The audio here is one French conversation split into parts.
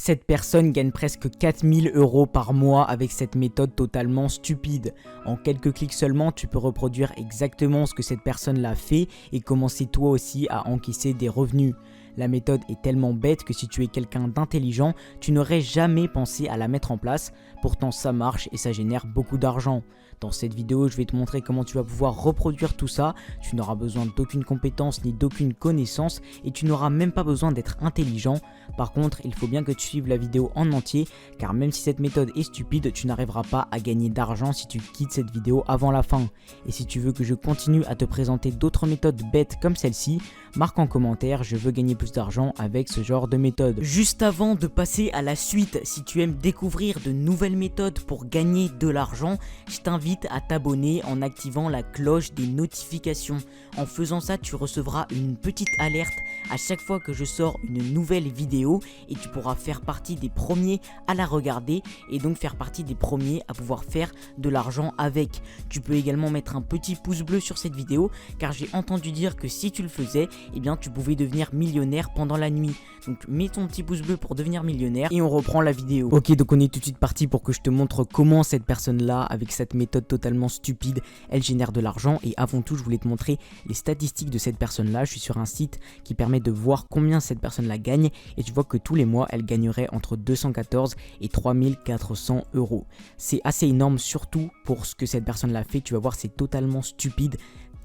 Cette personne gagne presque 4000 € par mois avec cette méthode totalement stupide. En quelques clics seulement, tu peux reproduire exactement ce que cette personne-là fait et commencer toi aussi à encaisser des revenus. La méthode est tellement bête que si tu es quelqu'un d'intelligent, tu n'aurais jamais pensé à la mettre en place. Pourtant ça marche et ça génère beaucoup d'argent. Dans cette vidéo, je vais te montrer comment tu vas pouvoir reproduire tout ça. Tu n'auras besoin d'aucune compétence ni d'aucune connaissance et tu n'auras même pas besoin d'être intelligent. Par contre, il faut bien que tu suives la vidéo en entier car même si cette méthode est stupide, tu n'arriveras pas à gagner d'argent si tu quittes cette vidéo avant la fin. Et si tu veux que je continue à te présenter d'autres méthodes bêtes comme celle-ci, marque en commentaire, je veux gagner plus d'argent avec ce genre de méthode. Juste avant de passer à la suite, si tu aimes découvrir de nouvelles méthodes pour gagner de l'argent, je t'invite à t'abonner en activant la cloche des notifications. En faisant ça, tu recevras une petite alerte à chaque fois que je sors une nouvelle vidéo et tu pourras faire partie des premiers à la regarder et donc faire partie des premiers à pouvoir faire de l'argent avec. Tu peux également mettre un petit pouce bleu sur cette vidéo car j'ai entendu dire que si tu le faisais, eh bien tu pouvais devenir millionnaire pendant la nuit. Donc mets ton petit pouce bleu pour devenir millionnaire et on reprend la vidéo. Ok, donc on est tout de suite parti pour que je te montre comment cette personne là, avec cette méthode totalement stupide, elle génère de l'argent. Et avant tout, je voulais te montrer les statistiques de cette personne là. Je suis sur un site qui permet de voir combien cette personne là gagne et tu vois que tous les mois elle gagnerait entre 214 et 3400 €. C'est assez énorme, surtout pour ce que cette personne là fait. Tu vas voir, c'est totalement stupide.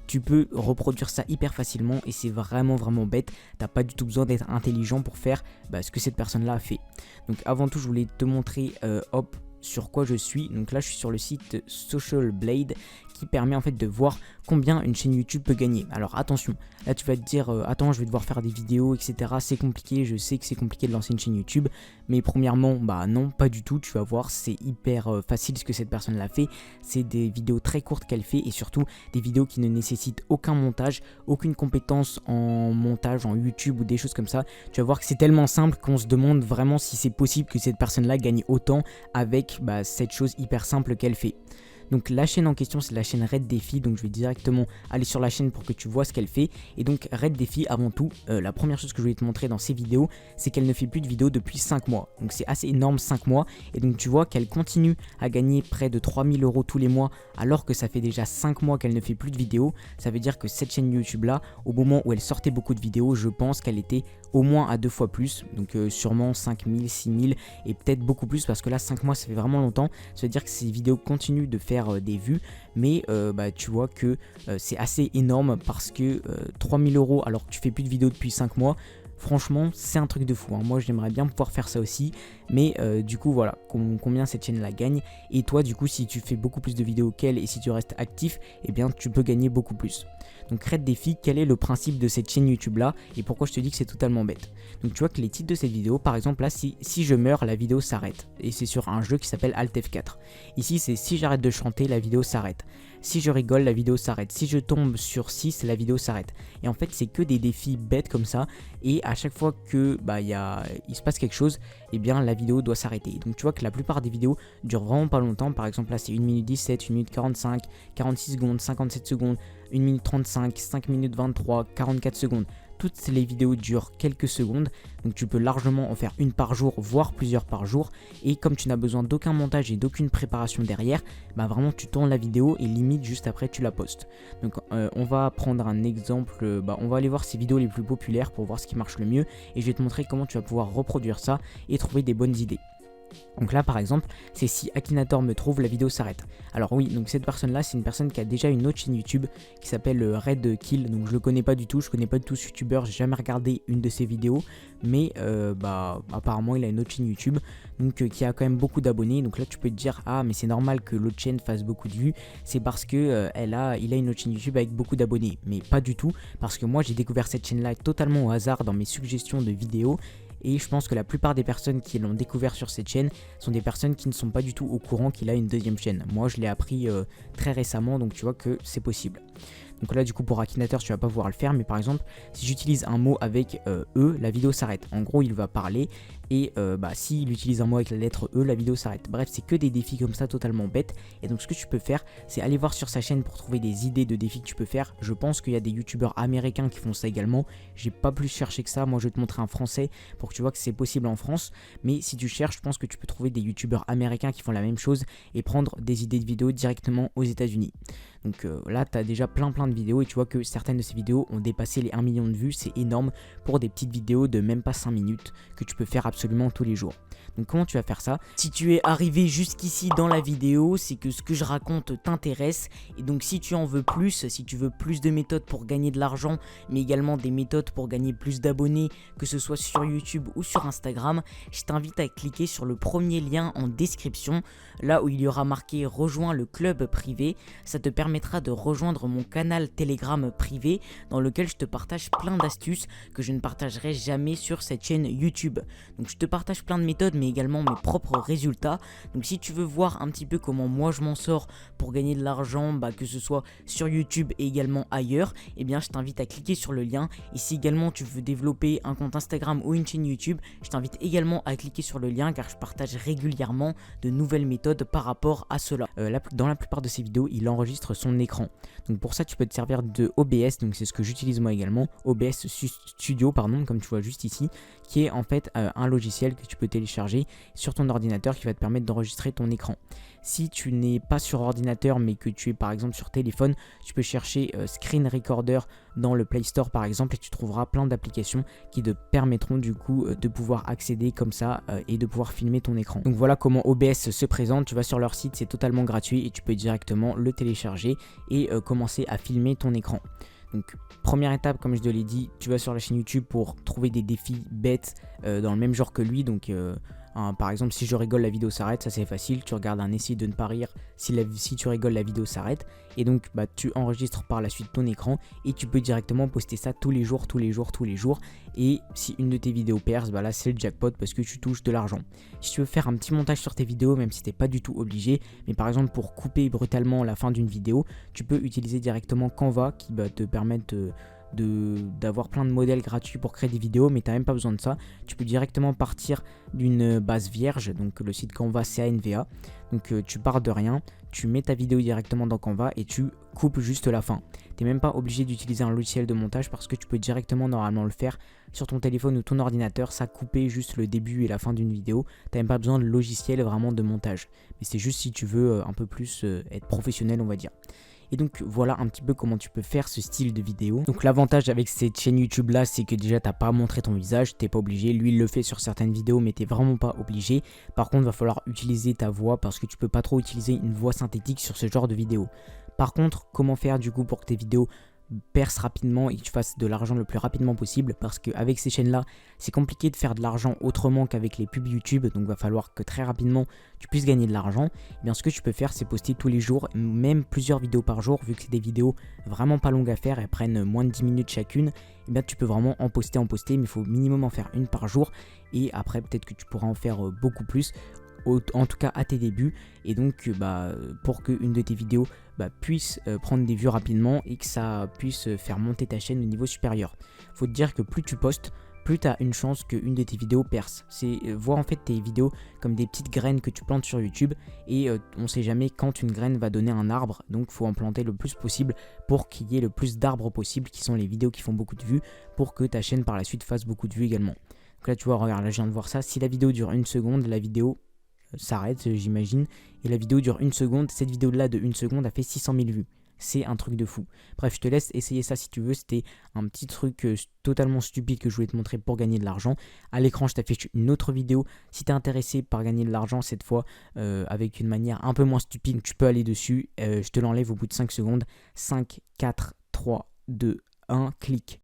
Tu peux reproduire ça hyper facilement et c'est vraiment bête. T'as pas du tout besoin d'être intelligent pour faire ce que cette personne là a fait. Donc avant tout, je voulais te montrer sur quoi je suis. Donc là je suis sur le site Social Blade qui permet en fait de voir combien une chaîne YouTube peut gagner. Alors attention, là tu vas te dire attends, je vais devoir faire des vidéos etc, c'est compliqué, je sais que c'est compliqué de lancer une chaîne YouTube, mais premièrement non, pas du tout. Tu vas voir, c'est hyper facile ce que cette personne l'a fait. C'est des vidéos très courtes qu'elle fait et surtout des vidéos qui ne nécessitent aucun montage, aucune compétence en montage en YouTube ou des choses comme ça. Tu vas voir que c'est tellement simple qu'on se demande vraiment si c'est possible que cette personne là gagne autant avec cette chose hyper simple qu'elle fait. Donc la chaîne en question, c'est la chaîne Red Défi, donc je vais directement aller sur la chaîne pour que tu vois ce qu'elle fait. Et donc Red Défi, avant tout, la première chose que je voulais te montrer dans ces vidéos, c'est qu'elle ne fait plus de vidéos depuis 5 mois. Donc c'est assez énorme, 5 mois. Et donc tu vois qu'elle continue à gagner près de 3000 € tous les mois, alors que ça fait déjà 5 mois qu'elle ne fait plus de vidéos. Ça veut dire que cette chaîne YouTube là, au moment où elle sortait beaucoup de vidéos, je pense qu'elle était au moins à 2 fois plus. Donc sûrement 5000, 6000 et peut-être beaucoup plus parce que là 5 mois ça fait vraiment longtemps. Ça veut dire que ces vidéos continuent de faire des vues, mais tu vois que c'est assez énorme parce que 3000 € alors que tu fais plus de vidéos depuis 5 mois, franchement c'est un truc de fou, hein. Moi j'aimerais bien pouvoir faire ça aussi, mais du coup voilà combien cette chaîne là gagne. Et toi du coup, si tu fais beaucoup plus de vidéos qu'elle et si tu restes actif, eh bien tu peux gagner beaucoup plus. Donc Red Défi, quel est le principe de cette chaîne YouTube là et pourquoi je te dis que c'est totalement bête. Donc tu vois que les titres de cette vidéo, par exemple là, si je meurs, la vidéo s'arrête. Et c'est sur un jeu qui s'appelle Alt F4. Ici c'est si j'arrête de chanter, la vidéo s'arrête. Si je rigole, la vidéo s'arrête. Si je tombe sur 6, la vidéo s'arrête. Et en fait c'est que des défis bêtes comme ça. Et à chaque fois que il se passe quelque chose, eh bien la vidéo doit s'arrêter. Donc tu vois que la plupart des vidéos durent vraiment pas longtemps. Par exemple là c'est 1 minute 17, 1 minute 45, 46 secondes, 57 secondes, 1 minute 35, 5 minutes 23, 44 secondes. Toutes les vidéos durent quelques secondes, donc tu peux largement en faire une par jour, voire plusieurs par jour. Et comme tu n'as besoin d'aucun montage et d'aucune préparation derrière, vraiment tu tournes la vidéo et limite juste après tu la postes. Donc on va prendre un exemple, on va aller voir ces vidéos les plus populaires pour voir ce qui marche le mieux. Et je vais te montrer comment tu vas pouvoir reproduire ça et trouver des bonnes idées. Donc là par exemple, c'est si Akinator me trouve, la vidéo s'arrête. Alors oui, donc cette personne là, c'est une personne qui a déjà une autre chaîne YouTube qui s'appelle Red Kill. Donc je le connais pas du tout, je connais pas du tout ce youtubeur, j'ai jamais regardé une de ses vidéos. Mais apparemment il a une autre chaîne YouTube donc qui a quand même beaucoup d'abonnés. Donc là tu peux te dire ah mais c'est normal que l'autre chaîne fasse beaucoup de vues, c'est parce que il a une autre chaîne YouTube avec beaucoup d'abonnés. Mais pas du tout, parce que moi j'ai découvert cette chaîne là totalement au hasard dans mes suggestions de vidéos. Et je pense que la plupart des personnes qui l'ont découvert sur cette chaîne sont des personnes qui ne sont pas du tout au courant qu'il a une deuxième chaîne. Moi je l'ai appris très récemment, donc tu vois que c'est possible. Donc là du coup pour Akinator tu vas pas pouvoir le faire, mais par exemple si j'utilise un mot avec E, la vidéo s'arrête. En gros il va parler et s'il utilise un mot avec la lettre E, la vidéo s'arrête. Bref, c'est que des défis comme ça totalement bêtes. Et donc ce que tu peux faire, c'est aller voir sur sa chaîne pour trouver des idées de défis que tu peux faire. Je pense qu'il y a des youtubeurs américains qui font ça également. J'ai pas plus cherché que ça, moi je vais te montrer un français pour que tu vois que c'est possible en France. Mais si tu cherches, je pense que tu peux trouver des youtubeurs américains qui font la même chose et prendre des idées de vidéos directement aux États-Unis. Donc là, tu as déjà plein de vidéos et tu vois que certaines de ces vidéos ont dépassé les 1 million de vues. C'est énorme pour des petites vidéos de même pas 5 minutes que tu peux faire absolument tous les jours. Donc comment tu vas faire ça? Si tu es arrivé jusqu'ici dans la vidéo, c'est que ce que je raconte t'intéresse. Et donc si tu en veux plus, si tu veux plus de méthodes pour gagner de l'argent, mais également des méthodes pour gagner plus d'abonnés, que ce soit sur YouTube ou sur Instagram, je t'invite à cliquer sur le premier lien en description, là où il y aura marqué rejoins le club privé. Ça te permettra de rejoindre mon canal Telegram privé dans lequel je te partage plein d'astuces que je ne partagerai jamais sur cette chaîne YouTube. Donc je te partage plein de méthodes mais également mes propres résultats. Donc si tu veux voir un petit peu comment moi je m'en sors pour gagner de l'argent, que ce soit sur YouTube et également ailleurs, eh bien je t'invite à cliquer sur le lien. Et si également tu veux développer un compte Instagram ou une chaîne YouTube, je t'invite également à cliquer sur le lien car je partage régulièrement de nouvelles méthodes par rapport à cela. Dans la plupart de ces vidéos, il enregistre son écran. Donc pour ça, tu peux te servir de OBS, donc c'est ce que j'utilise moi également, OBS Studio, pardon, comme tu vois juste ici, qui est en fait un logiciel que tu peux télécharger sur ton ordinateur qui va te permettre d'enregistrer ton écran. Si tu n'es pas sur ordinateur mais que tu es par exemple sur téléphone, tu peux chercher Screen Recorder dans le Play Store par exemple et tu trouveras plein d'applications qui te permettront du coup de pouvoir accéder comme ça et de pouvoir filmer ton écran. Donc voilà comment OBS se présente. Tu vas sur leur site, c'est totalement gratuit et tu peux directement le télécharger et commencer à filmer ton écran. Donc première étape, comme je te l'ai dit, tu vas sur la chaîne YouTube pour trouver des défis bêtes dans le même genre que lui. Donc par exemple, si je rigole, la vidéo s'arrête, ça c'est facile. Tu regardes un essai de ne pas rire, si tu rigoles, la vidéo s'arrête. Et donc tu enregistres par la suite ton écran et tu peux directement poster ça tous les jours. Et si une de tes vidéos perce, là c'est le jackpot parce que tu touches de l'argent. Si tu veux faire un petit montage sur tes vidéos, même si t'es pas du tout obligé, mais par exemple pour couper brutalement la fin d'une vidéo, tu peux utiliser directement Canva qui va te permettre d'avoir plein de modèles gratuits pour créer des vidéos, mais tu n'as même pas besoin de ça. Tu peux directement partir d'une base vierge, donc le site Canva CANVA. Donc tu pars de rien, tu mets ta vidéo directement dans Canva et tu coupes juste la fin. Tu n'es même pas obligé d'utiliser un logiciel de montage parce que tu peux directement normalement le faire sur ton téléphone ou ton ordinateur, ça couper juste le début et la fin d'une vidéo. Tu n'as même pas besoin de logiciel vraiment de montage. Mais c'est juste si tu veux un peu plus être professionnel, on va dire. Et donc voilà un petit peu comment tu peux faire ce style de vidéo. Donc l'avantage avec cette chaîne YouTube là, c'est que déjà t'as pas à montrer ton visage, t'es pas obligé. Lui il le fait sur certaines vidéos mais t'es vraiment pas obligé. Par contre va falloir utiliser ta voix parce que tu peux pas trop utiliser une voix synthétique sur ce genre de vidéo. Par contre, comment faire du coup pour que tes vidéos perce rapidement et que tu fasses de l'argent le plus rapidement possible, parce qu'avec ces chaînes là c'est compliqué de faire de l'argent autrement qu'avec les pubs YouTube, donc va falloir que très rapidement tu puisses gagner de l'argent. Et bien ce que tu peux faire c'est poster tous les jours, même plusieurs vidéos par jour, vu que c'est des vidéos vraiment pas longues à faire, elles prennent moins de 10 minutes chacune. Et bien tu peux vraiment en poster, mais il faut minimum en faire une par jour et après peut-être que tu pourras en faire beaucoup plus, en tout cas à tes débuts. Et donc pour qu'une de tes vidéos puisse prendre des vues rapidement et que ça puisse faire monter ta chaîne au niveau supérieur. Faut te dire que plus tu postes, plus tu as une chance qu'une de tes vidéos perce. C'est voir en fait tes vidéos comme des petites graines que tu plantes sur YouTube et on sait jamais quand une graine va donner un arbre, donc faut en planter le plus possible pour qu'il y ait le plus d'arbres possible qui sont les vidéos qui font beaucoup de vues pour que ta chaîne par la suite fasse beaucoup de vues également. Donc là tu vois, regarde, là je viens de voir ça, si la vidéo dure 1 seconde, la vidéo s'arrête j'imagine, et la vidéo dure 1 seconde, cette vidéo là de 1 seconde a fait 600 000 vues. C'est un truc de fou. Bref, je te laisse essayer ça si tu veux. C'était un petit truc totalement stupide que je voulais te montrer pour gagner de l'argent. À l'écran, je t'affiche une autre vidéo. Si tu es intéressé par gagner de l'argent cette fois avec une manière un peu moins stupide, tu peux aller dessus. Je te l'enlève au bout de 5 secondes. 5, 4, 3, 2, 1, clique.